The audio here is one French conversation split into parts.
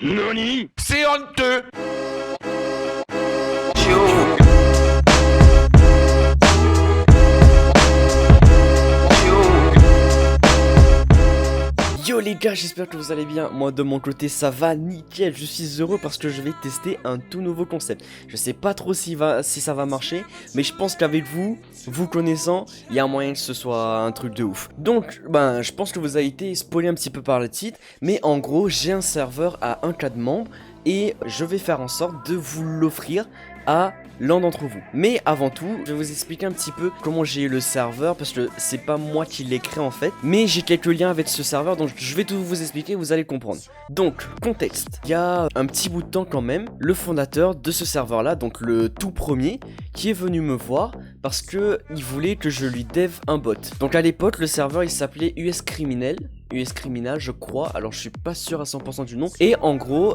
Nani? C'est honteux. Yo les gars, j'espère que vous allez bien. Moi de mon côté ça va nickel. Je suis heureux parce que je vais tester un tout nouveau concept. Je sais pas trop si ça va marcher, mais je pense qu'avec vous connaissant, il y a un moyen que ce soit un truc de ouf. Donc je pense que vous avez été spoilé un petit peu par le titre, mais en gros j'ai un serveur à 1K de membres et je vais faire en sorte de vous l'offrir à l'un d'entre vous. Mais avant tout, je vais vous expliquer un petit peu comment j'ai eu le serveur, parce que c'est pas moi qui l'ai créé en fait, mais j'ai quelques liens avec ce serveur, donc je vais tout vous expliquer, vous allez comprendre. Donc, contexte, il y a un petit bout de temps quand même, le fondateur de ce serveur là, donc le tout premier, qui est venu me voir parce que il voulait que je lui dev un bot. Donc à l'époque, le serveur il s'appelait US Criminal je crois, alors je suis pas sûr à 100% du nom. Et en gros,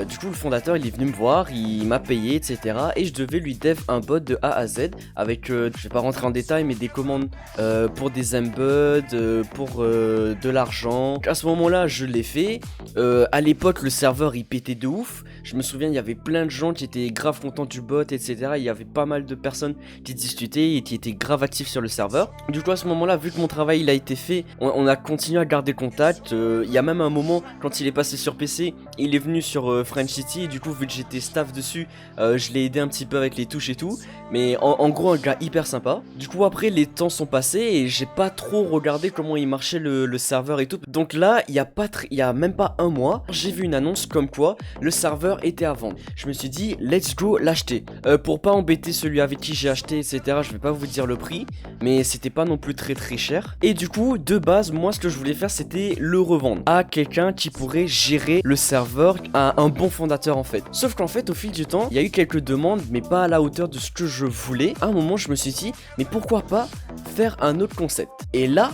du coup le fondateur il est venu me voir, il m'a payé etc. Et je devais lui dev un bot de A à Z avec, je vais pas rentrer en détail, mais des commandes pour des embuds, pour de l'argent. À ce moment là je l'ai fait, à l'époque le serveur il pétait de ouf. Je me souviens il y avait plein de gens qui étaient grave contents du bot etc. Il y avait pas mal de personnes qui discutaient et qui étaient grave actifs sur le serveur. Du coup à ce moment là, vu que mon travail il a été fait, on a continué à garder contact. Il y a même un moment quand il est passé sur PC, il est venu sur French City et du coup vu que j'étais staff dessus, je l'ai aidé un petit peu avec les touches et tout. Mais en gros un gars hyper sympa. Du coup après les temps sont passés et j'ai pas trop regardé comment il marchait le serveur et tout. Donc là il y a même pas un mois, j'ai vu une annonce comme quoi le serveur était à vendre. Je me suis dit let's go l'acheter. Pour pas embêter celui avec qui j'ai acheté etc, je vais pas vous dire le prix, mais c'était pas non plus très cher. Et du coup de base moi ce que je voulais faire c'était le revendre à quelqu'un qui pourrait gérer le serveur, à un bon fondateur en fait. Sauf qu'en fait au fil du temps il y a eu quelques demandes mais pas à la hauteur de ce que je voulais. À un moment je me suis dit mais pourquoi pas faire un autre concept. Et là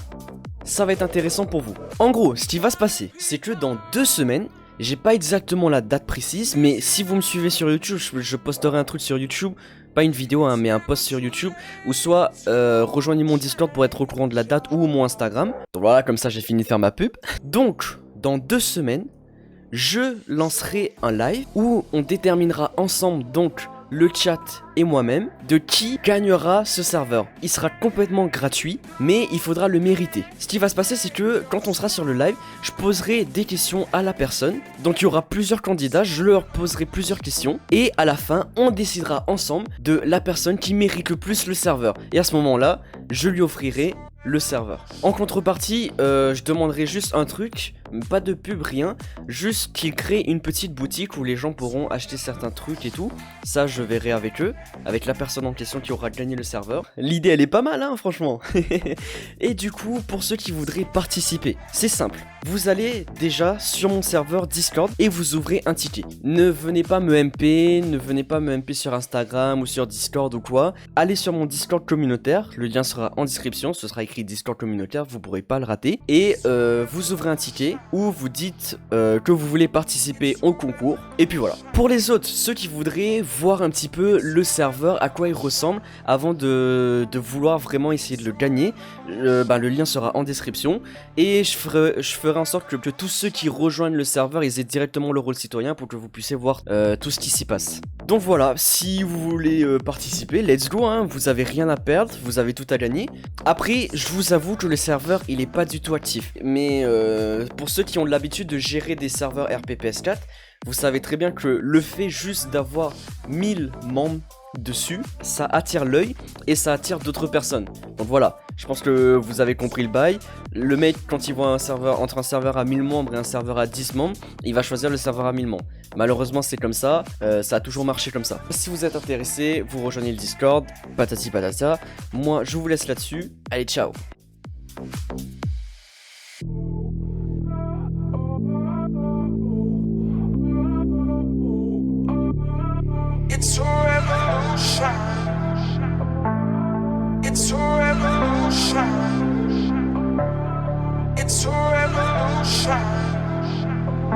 ça va être intéressant pour vous. En gros ce qui va se passer c'est que dans 2 semaines, j'ai pas exactement la date précise, mais si vous me suivez sur YouTube, je posterai un truc sur YouTube, pas une vidéo hein, mais un post sur YouTube, ou soit rejoignez mon Discord pour être au courant de la date, ou mon Instagram. Donc voilà, comme ça j'ai fini de faire ma pub. Donc dans 2 semaines, je lancerai un live où on déterminera ensemble donc le chat et moi-même de qui gagnera ce serveur. Il sera complètement gratuit, mais il faudra le mériter. Ce qui va se passer, c'est que quand on sera sur le live, je poserai des questions à la personne. Donc il y aura plusieurs candidats, je leur poserai plusieurs questions et à la fin, on décidera ensemble de la personne qui mérite le plus le serveur. Et à ce moment-là, je lui offrirai le serveur. En contrepartie, je demanderai juste un truc, pas de pub, rien, juste qu'ils créent une petite boutique où les gens pourront acheter certains trucs et tout. Ça, je verrai avec eux, avec la personne en question qui aura gagné le serveur. L'idée, elle est pas mal, hein, franchement. Et du coup, pour ceux qui voudraient participer, c'est simple. Vous allez déjà sur mon serveur Discord et vous ouvrez un ticket. Ne venez pas me MP sur Instagram ou sur Discord ou quoi. Allez sur mon Discord communautaire, le lien sera en description, ce sera écrit Discord communautaire, vous pourrez pas le rater. Et vous ouvrez un ticket où vous dites que vous voulez participer au concours. Et puis voilà. Pour les autres, ceux qui voudraient voir un petit peu le serveur, à quoi il ressemble, avant de vouloir vraiment essayer de le gagner, le lien sera en description. Et je ferai en sorte que tous ceux qui rejoignent le serveur, ils aient directement le rôle citoyen pour que vous puissiez voir tout ce qui s'y passe. Donc voilà, si vous voulez participer, let's go, hein, vous avez rien à perdre, vous avez tout à gagner. Après, je vous avoue que le serveur, il est pas du tout actif. Mais pour ceux qui ont l'habitude de gérer des serveurs RPPS4, vous savez très bien que le fait juste d'avoir 1000 membres dessus, ça attire l'œil et ça attire d'autres personnes. Donc voilà, je pense que vous avez compris le bail. Le mec, quand il voit un serveur, entre un serveur à 1000 membres et un serveur à 10 membres, il va choisir le serveur à 1000 membres. Malheureusement c'est comme ça, ça a toujours marché comme ça. Si vous êtes intéressé, vous rejoignez le Discord, patati patata. Moi je vous laisse là-dessus, allez ciao. It's a revolution. It's a revolution. It's a revolution.